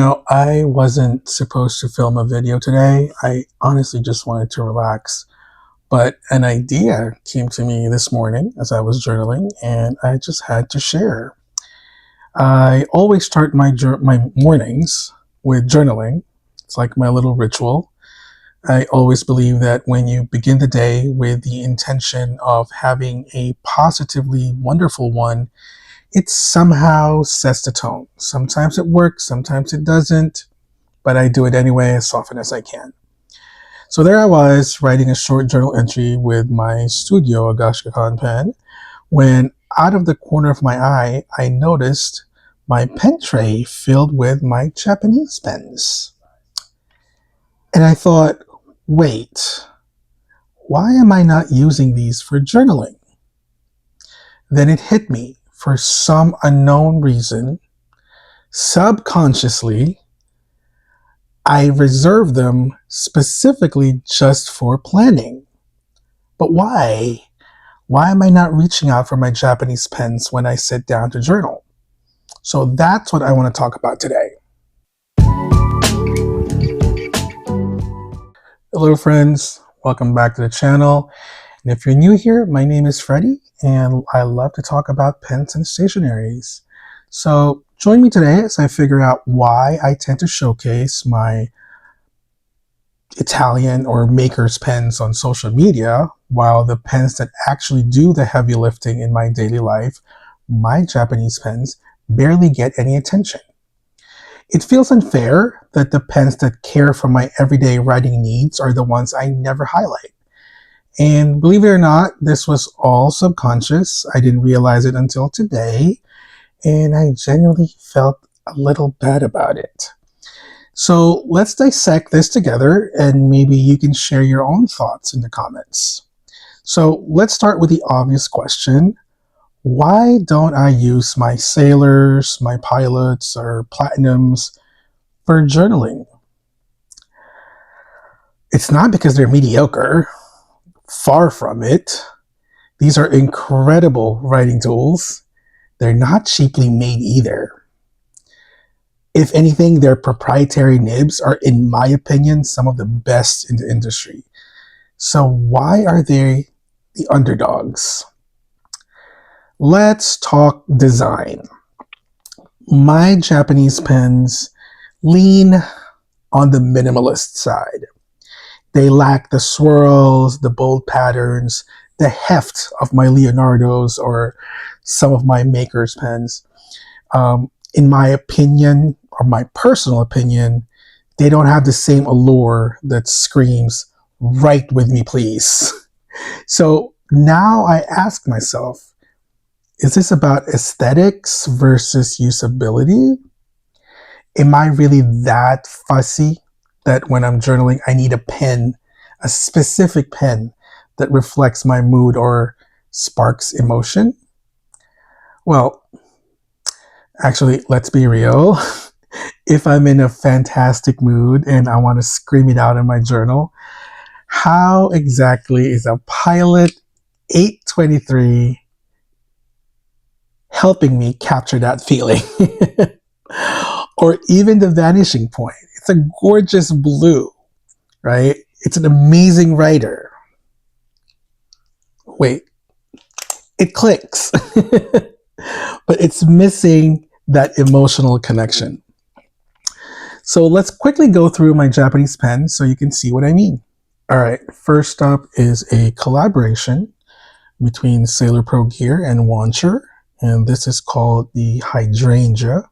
I wasn't supposed to film a video today. I honestly just wanted to relax. But an idea came to me this morning as I was journaling, and I just had to share. I always start my mornings with journaling. It's like my little ritual. I always believe that when you begin the day with the intention of having a positively wonderful one, it somehow sets the tone. Sometimes it works, sometimes it doesn't, but I do it anyway as often as I can. So there I was writing a short journal entry with my studio Agashka pen when out of the corner of my eye, I noticed my pen tray filled with my Japanese pens. And I thought, wait, why am I not using these for journaling? Then it hit me for some unknown reason, subconsciously, I reserve them specifically just for planning. But why? Why am I not reaching out for my Japanese pens when I sit down to journal? So that's what I want to talk about today. Hello friends, welcome back to the channel. And if you're new here, my name is Freddie and I love to talk about pens and stationaries. So join me today as I figure out why I tend to showcase my Italian or maker's pens on social media, while the pens that actually do the heavy lifting in my daily life, my Japanese pens, barely get any attention. It feels unfair that the pens that care for my everyday writing needs are the ones I never highlight. And believe it or not, this was all subconscious. I didn't realize it until today, and I genuinely felt a little bad about it. So let's dissect this together and maybe you can share your own thoughts in the comments. So let's start with the obvious question. Why don't I use my sailors, my pilots, or platinums for journaling? It's not because they're mediocre. Far from it. These are incredible writing tools. They're not cheaply made either. If anything, their proprietary nibs are, in my opinion, some of the best in the industry. So why are they the underdogs? Let's talk design. My Japanese pens lean on the minimalist side. They lack the swirls, the bold patterns, the heft of my Leonardo's or some of my maker's pens. In my opinion, or my personal opinion, they don't have the same allure that screams, write with me, please. So now I ask myself, is this about aesthetics versus usability? Am I really that fussy that when I'm journaling, I need a pen, a specific pen that reflects my mood or sparks emotion? Well, actually, let's be real. If I'm in a fantastic mood and I want to scream it out in my journal, how exactly is a Pilot 823 helping me capture that feeling? Or even the vanishing point. It's a gorgeous blue, right? It's an amazing writer. Wait, it clicks. But it's missing that emotional connection. So let's quickly go through my Japanese pen so you can see what I mean. All right, first up is a collaboration between Sailor Pro Gear and Wancher, and this is called the Hydrangea.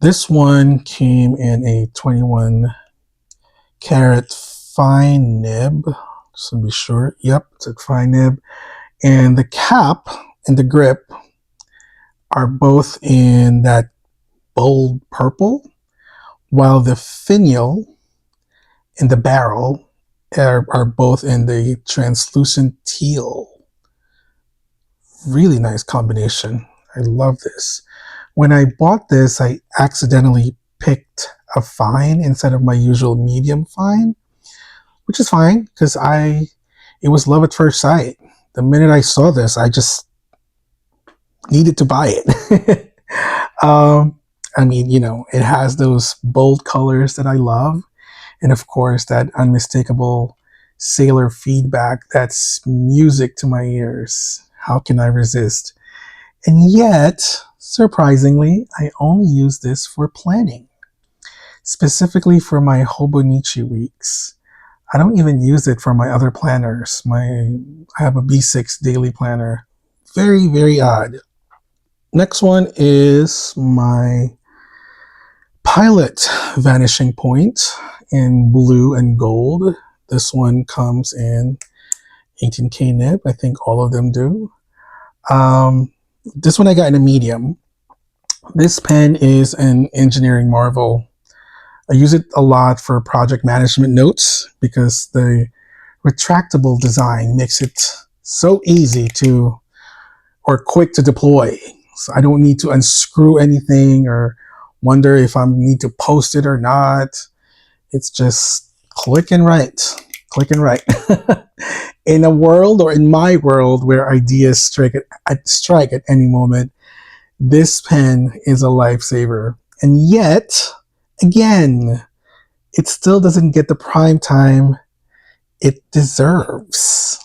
This one came in a 21 karat fine nib, just to be sure. Yep, it's a fine nib. And the cap and the grip are both in that bold purple, while the finial and the barrel are both in the translucent teal. Really nice combination. I love this. When I bought this, I accidentally picked a fine instead of my usual medium fine, which is fine because it was love at first sight. The minute I saw this, I just needed to buy it. I mean, it has those bold colors that I love. And of course, that unmistakable sailor feedback that's music to my ears. How can I resist? And yet, surprisingly, I only use this for planning, specifically for my Hobonichi weeks. I don't even use it for my other planners. I have a B6 daily planner. Very, very odd. Next one is my Pilot Vanishing Point in blue and gold. This one comes in 18K nib. I think all of them do. This one I got in a medium. This pen is an engineering marvel. I use it a lot for project management notes because the retractable design makes it so easy to or quick to deploy. So I don't need to unscrew anything or wonder if I need to post it or not. It's just click and write, click and write. In a world, or in my world, where ideas strike at any moment, this pen is a lifesaver. And yet, again, it still doesn't get the prime time it deserves.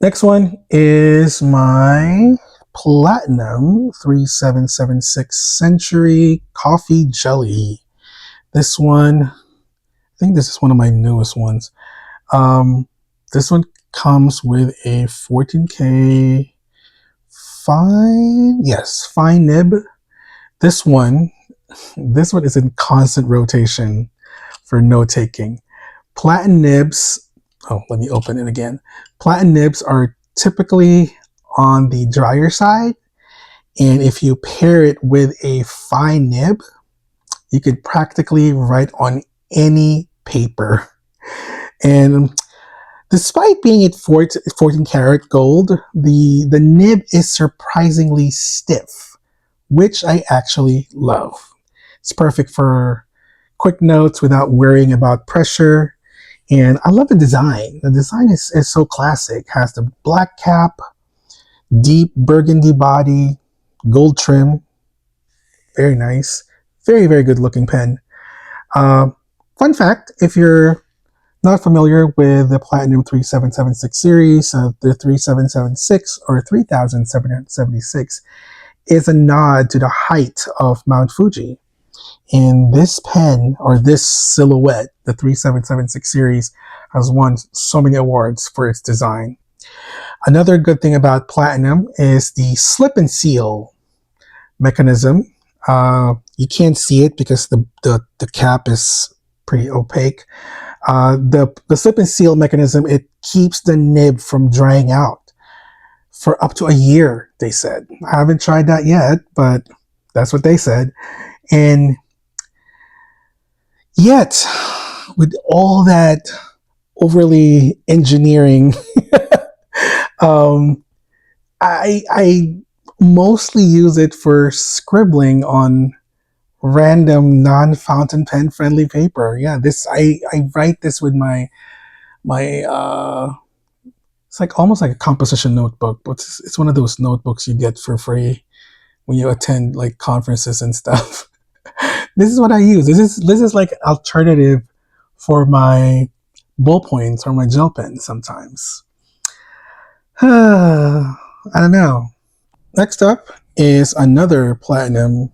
Next one is my Platinum 3776 Century Coffee Jelly. This one, I think this is one of my newest ones. This one comes with a 14K fine nib. This one is in constant rotation for note taking. Platin nibs, let me open it again. Platin nibs are typically on the drier side, and if you pair it with a fine nib, you could practically write on any paper. And despite being at 14 karat gold, the nib is surprisingly stiff, which I actually love. It's perfect for quick notes without worrying about pressure. And I love the design. The design is so classic. It has the black cap, deep burgundy body, gold trim. Very nice. Very, very good looking pen. Fun fact, if you're not familiar with the Platinum 3776 series, the 3776 or 3776 is a nod to the height of Mount Fuji. And this pen, or this silhouette, the 3776 series, has won so many awards for its design. Another good thing about Platinum is the slip and seal mechanism. You can't see it because the cap is pretty opaque. The slip and seal mechanism, it keeps the nib from drying out for up to a year, they said. I haven't tried that yet, but that's what they said. And yet, with all that overly engineering, I mostly use it for scribbling on random non-fountain pen friendly paper. Yeah, I write this with my it's like almost like a composition notebook, but it's one of those notebooks you get for free when you attend like conferences and stuff. This is what I use. This is like alternative for my ballpoints or my gel pens sometimes. I don't know. Next up is another Platinum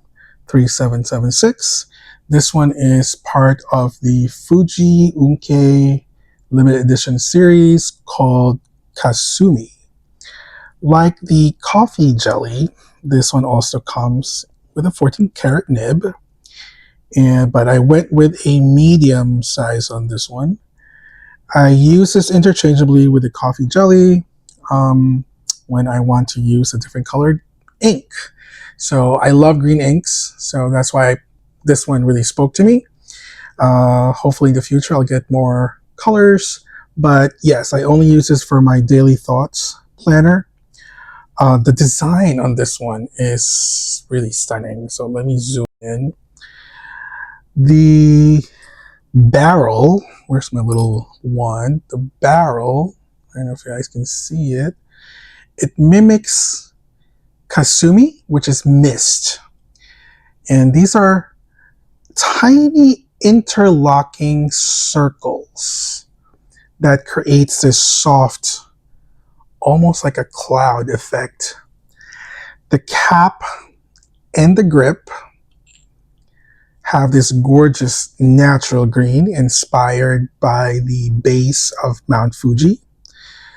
3776. This one is part of the Fuji Unke limited edition series called Kasumi. Like the coffee jelly, this one also comes with a 14 karat nib, but I went with a medium size on this one. I use this interchangeably with the coffee jelly when I want to use a different colored ink. So I love green inks, so that's why this one really spoke to me. Hopefully in the future I'll get more colors, but yes, I only use this for my daily thoughts planner. The design on this one is really stunning, so let me zoom in. The barrel, where's my little wand? The barrel, I don't know if you guys can see it. It mimics Kasumi, which is mist. And these are tiny interlocking circles that creates this soft, almost like a cloud effect. The cap and the grip have this gorgeous natural green inspired by the base of Mount Fuji.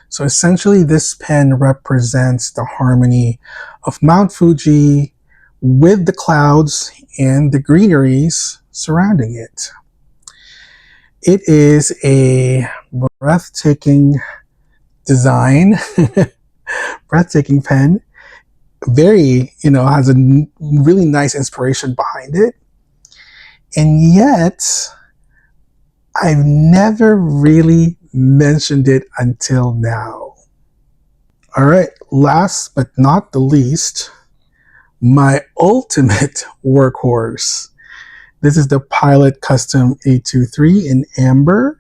So essentially, this pen represents the harmony of Mount Fuji with the clouds and the greeneries surrounding it. It is a breathtaking design, breathtaking pen. Very, has a really nice inspiration behind it. And yet, I've never really mentioned it until now. All right, last but not the least, my ultimate workhorse. This is the Pilot Custom 823 in amber.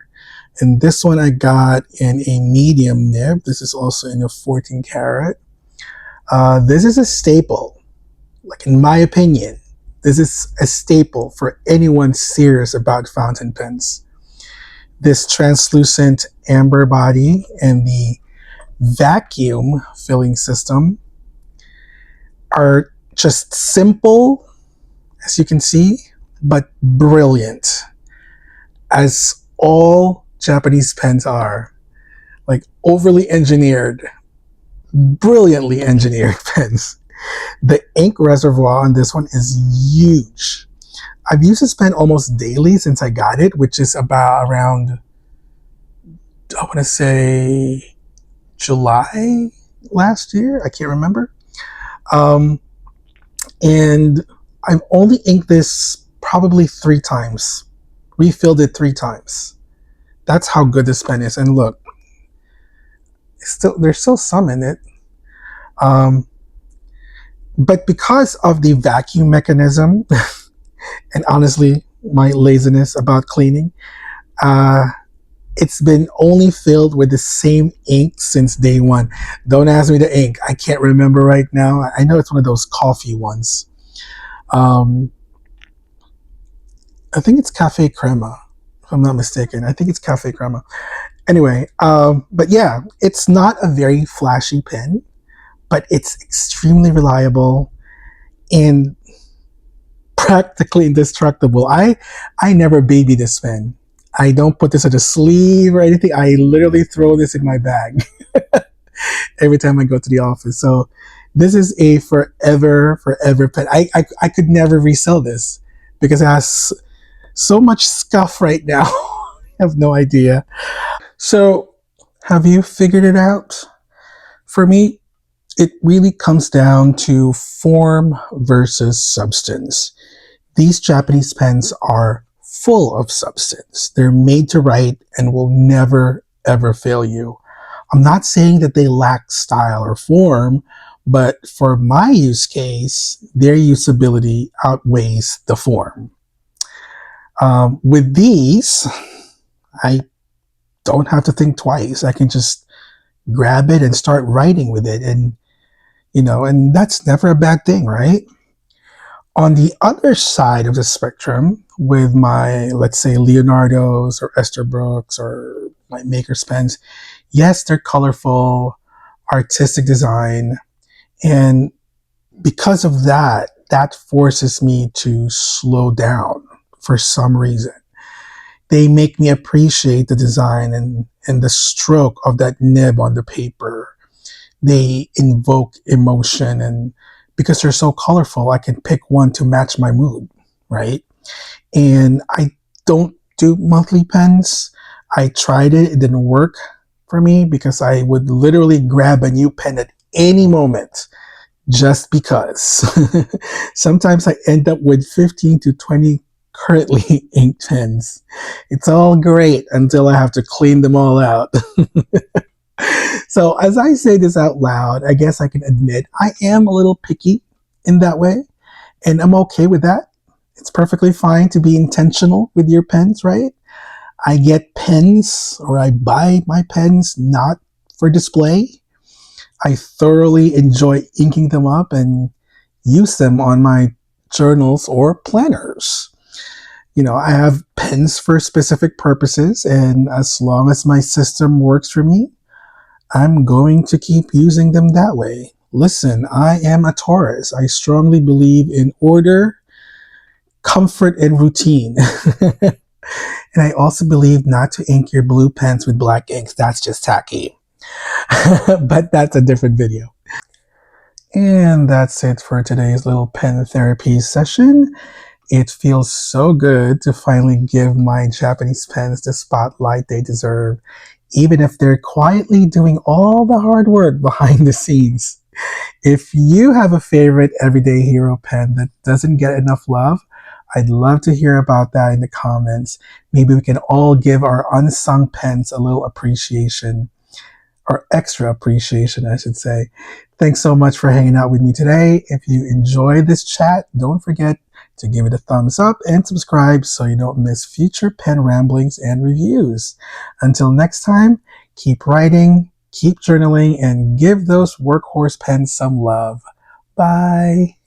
And this one I got in a medium nib. This is also in a 14 karat. This is a staple. Like, in my opinion, this is a staple for anyone serious about fountain pens. This translucent amber body and the vacuum filling system are just simple, as you can see, but brilliant, as all Japanese pens are. Like, overly engineered, brilliantly engineered pens. The ink reservoir on this one is huge. I've used this pen almost daily since I got it, which is about around, I want to say, July last year. I can't remember. And I've only inked this probably 3 times, refilled it 3 times. That's how good this pen is. And look, there's still some in it. But because of the vacuum mechanism, and honestly, my laziness about cleaning, it's been only filled with the same ink since day one. Don't ask me the ink. I can't remember right now. I know it's one of those coffee ones. I think it's Cafe Crema, if I'm not mistaken. I think it's Cafe Crema. Anyway, but yeah, it's not a very flashy pen, but it's extremely reliable and practically indestructible. I never baby this pen. I don't put this at a sleeve or anything. I literally throw this in my bag every time I go to the office. So this is a forever pen. I could never resell this because it has so much scuff right now. I have no idea. So have you figured it out? For me, it really comes down to form versus substance. These Japanese pens are full of substance. They're made to write and will never, ever fail you. I'm not saying that they lack style or form, but for my use case, their usability outweighs the form. With these, I don't have to think twice. I can just grab it and start writing with it. And that's never a bad thing, right? On the other side of the spectrum, with my, let's say, Leonardo's or Esterbrook's or my Maker's pens, yes, they're colorful, artistic design, and because of that, that forces me to slow down for some reason. They make me appreciate the design and the stroke of that nib on the paper. They invoke emotion, and because they're so colorful, I can pick one to match my mood, right? And I don't do monthly pens. I tried it didn't work for me because I would literally grab a new pen at any moment just because. Sometimes I end up with 15 to 20 currently inked pens. It's all great until I have to clean them all out. So as I say this out loud, I guess I can admit I am a little picky in that way, and I'm okay with that. It's perfectly fine to be intentional with your pens, right? I get pens, or I buy my pens not for display. I thoroughly enjoy inking them up and use them on my journals or planners. I have pens for specific purposes, and as long as my system works for me, I'm going to keep using them that way. Listen, I am a Taurus. I strongly believe in order, comfort, and routine. And I also believe not to ink your blue pens with black inks. That's just tacky. But that's a different video. And that's it for today's little pen therapy session. It feels so good to finally give my Japanese pens the spotlight they deserve, even if they're quietly doing all the hard work behind the scenes. If you have a favorite everyday hero pen that doesn't get enough love, I'd love to hear about that in the comments. Maybe we can all give our unsung pens a little appreciation, or extra appreciation, I should say. Thanks so much for hanging out with me today. If you enjoyed this chat, don't forget to give it a thumbs up and subscribe so you don't miss future pen ramblings and reviews. Until next time, keep writing, keep journaling, and give those workhorse pens some love. Bye.